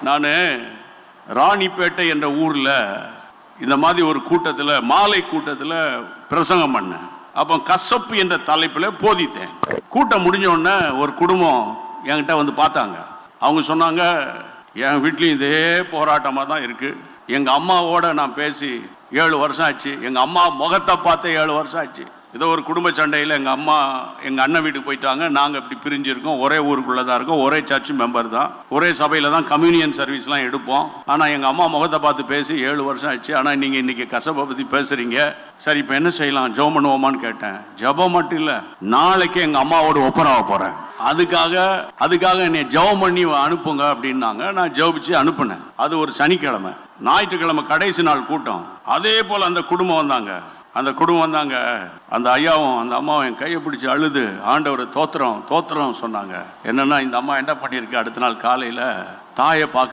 நான் ராணிப்பேட்டை என்ற ஊரில் இந்த மாதிரி ஒரு கூட்டத்தில், மாலை கூட்டத்தில் பிரசங்கம் பண்ணேன். அப்போ கசப்பு என்ற தலைப்பில் போதித்தேன். கூட்டம் முடிஞ்ச உடனே ஒரு குடும்பம் என்கிட்ட வந்து பார்த்தாங்க. அவங்க சொன்னாங்க, என் வீட்லேயும் இதே போராட்டமாக தான் இருக்குது. எங்கள் அம்மாவோட நான் பேசி 7 வருஷம் ஆச்சு. எங்கள் அம்மா முகத்தை பார்த்து 7 வருஷம் ஆச்சு. ஏதோ ஒரு குடும்ப சண்டையில் எங்கள் அம்மா எங்கள் அண்ணன் வீட்டுக்கு போயிட்டாங்க. நாங்கள் இப்படி பிரிஞ்சிருக்கோம். ஒரே ஊருக்குள்ளே தான் இருக்கோம். ஒரே சர்ச் மெம்பர் தான். ஒரே சபையில் தான் கம்யூனியன் சர்வீஸ்லாம் எடுப்போம். ஆனால் எங்கள் அம்மா முகத்தை பார்த்து பேசி 7 வருஷம் ஆச்சு. ஆனால் நீங்கள் இன்றைக்கி கசப்பை பற்றி பேசுகிறீங்க. சரி, இப்போ என்ன செய்யலாம்? ஜெபம் பண்ணுவோமான்னு கேட்டேன். ஜெபம் மட்டும் இல்லை, நாளைக்கு எங்கள் அம்மாவோட ஒப்பராக போகிறேன். அதுக்காக என்னை ஜெபம் பண்ணி அனுப்புங்க அப்படின்னாங்க. நான் ஜெபிச்சு அனுப்புனேன். அது ஒரு சனிக்கிழமை. ஞாயிற்றுக்கிழமை கடைசி நாள் கூட்டம். அதே போல் அந்த குடும்பம் வந்தாங்க. அந்த ஐயாவும் அந்த அம்மாவும் என் கையை பிடிச்சி அழுது ஆண்டவரை தோத்திரம் சொன்னாங்க. என்னன்னா, இந்த அம்மா என்ன பண்ணியிருக்கு, அடுத்த நாள் காலையில் தாயை பார்க்க